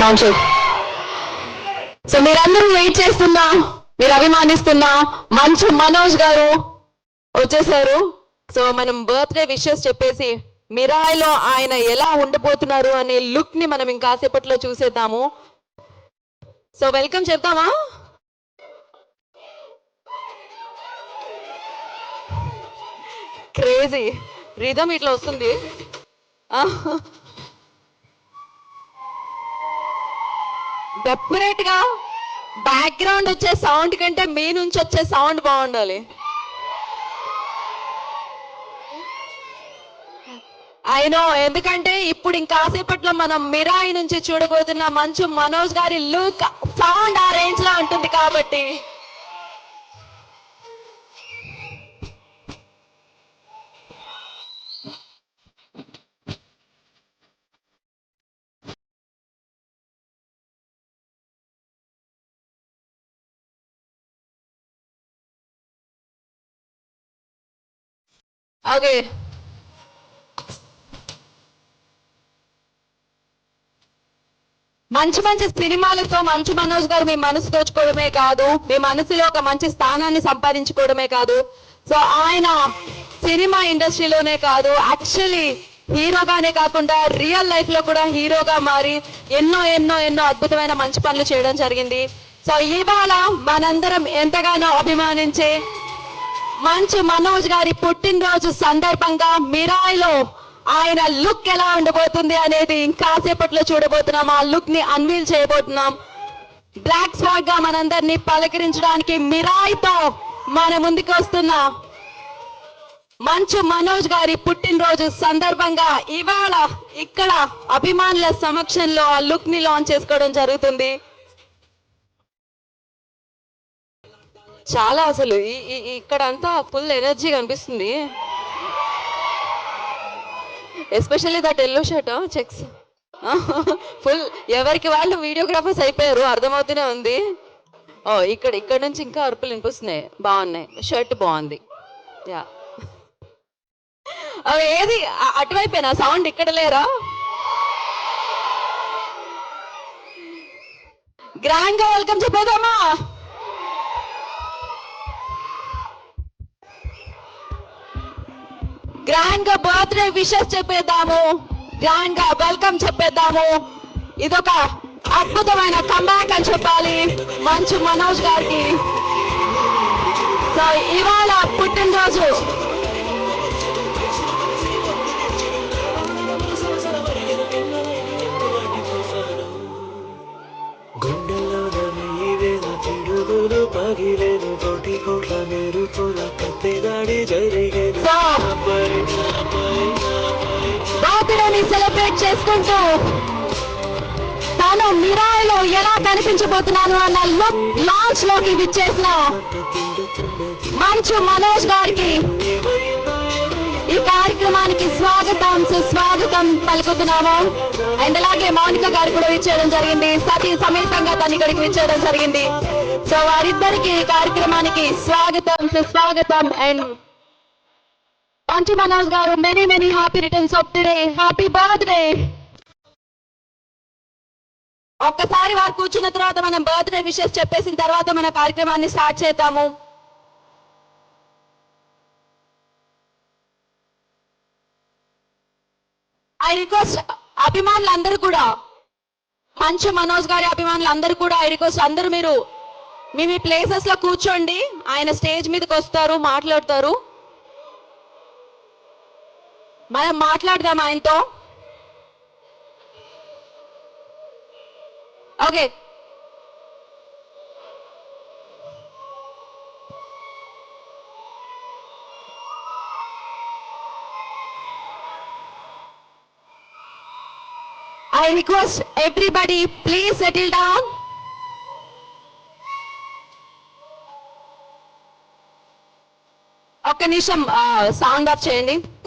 Sound check. So మీరందరూ wait చేస్తున్నా, మీరు అభిమానిస్తున్నా మంచు మనోజ్ గారు వచ్చేసారు. సో మనం బర్త్డే విషెస్ చెప్పేసి మిరాయిలో ఆయన ఎలా ఉండబోతున్నారు అనే లుక్ ని మనం ఇంకాసేపట్లో చూసేద్దాము. సో వెల్కమ్ చెప్తామా? క్రేజీ రిధమ్ ఇట్లా వస్తుంది. డెఫినెట్ గా బ్యాక్గ్రౌండ్ వచ్చే సౌండ్ కంటే మీ నుంచి వచ్చే సౌండ్ బాగుండాలి. అయినో, ఎందుకంటే ఇప్పుడు ఇంకాసేపట్లో మనం మిరాయి నుంచి చూడబోతున్న మంచు మనోజ్ గారి లుక్ సౌండ్ ఆ రేంజ్ లో ఉంటుంది కాబట్టి. ఓకే, మంచి మంచి సినిమాలతో మంచు మనోజ్ గారు మీ మనసు దోచుకోవడమే కాదు, మీ మనసులో ఒక మంచి స్థానాన్ని సంపాదించుకోవడమే కాదు, సో ఆయన సినిమా ఇండస్ట్రీలోనే కాదు, యాక్చువల్లీ హీరోగానే కాకుండా రియల్ లైఫ్ లో కూడా హీరోగా మారి ఎన్నో ఎన్నో ఎన్నో అద్భుతమైన మంచి పనులు చేయడం జరిగింది. సో ఇవాళ మనందరం ఎంతగానో అభిమానించే మంచు మనోజ్ గారి పుట్టినరోజు సందర్భంగా మిరాయిలో ఆయన లుక్ ఎలా ఉండబోతుంది అనేది ఇంకాసేపట్లో చూడబోతున్నాం. ఆ లుక్ ని అన్వీల్ చేయబోతున్నాం. బ్లాక్ స్వాగ్ గా మనందరినీ పలకరించడానికి మిరాయితో మన ముందుకు వస్తున్న మంచు మనోజ్ గారి పుట్టినరోజు సందర్భంగా ఇవాళ ఇక్కడ అభిమానుల సమక్షంలో ఆ లుక్ ని లాంచ్ చేసుకోవడం జరుగుతుంది. చాలా అసలు ఇక్కడ అంతా ఫుల్ ఎనర్జీ కనిపిస్తుంది. Especially that yellow shirt checks full ఎవరికి వాళ్ళు వీడియోగ్రాఫర్స్ అయిపోయారు, అర్థమవుతూనే ఉంది. ఓ ఇక్కడ నుంచి ఇంకా అరుపులు వినిపిస్తున్నాయి, బాగున్నాయి, షర్ట్ బాగుంది. యా, ఏది అటువైపోయినా సౌండ్ ఇక్కడ లేరా? గ్రాండ్ గా వెల్కమ్ చెప్పేదామా? గ్రాండ్ గా బర్త్డే విషెస్ చెప్పేద్దాము, గ్రాండ్ గా వెల్కమ్ చెప్పేద్దాము. ఇదొక అద్భుతమైన కంబ్యాక్ అని చెప్పాలి మంచు మనోజ్ గారికి. సో ఇవాళ పుట్టినరోజు బర్త్డేని సెలబ్రేట్ చేసుకుంటూ తాను మిరాయిలో ఎలా కనిపించబోతున్నాను అన్న లుక్ లాంచ్ లోకి విచ్చేసిన మంచు మనోజ్ గారికి ఈ కార్యక్రమానికి స్వాగతం సుస్వాగతం పలుకుతున్నాము. అండ్ అలాగే మౌనిక గారు కూడా విచ్చేయడం జరిగింది, సతీ సమేతంగా తను ఇక్కడికి విచ్చేయడం జరిగింది. సో వారిద్దరికి ఈ కార్యక్రమానికి స్వాగతం సుస్వాగతం. అండ్ మంచు మనోజ్ గారు many many happy returns of the day, happy birthday. ఒక్కసారి వారు కూర్చున్న తర్వాత మనం బర్త్డే విషెస్ చెప్పేసిన తర్వాత మన కార్యక్రమాన్ని స్టార్ట్ చేద్దాము. ఐ రిక్వెస్ట్ అభిమానులందరూ కూడా, మంచు మనోజ్ గారి అభిమానులందరూ కూడా ఐ రిక్వెస్ట్ అందరూ మీరు మీ ప్లేసెస్ లో కూర్చోండి. ఆయన స్టేజ్ మీదకి వస్తారు, మాట్లాడతారు, మనం మాట్లాడదాం ఆయనతో. Okay, I request everybody please settle down. ఒక్క నిమిషం సౌండ్ ఆఫ్ చేయండి.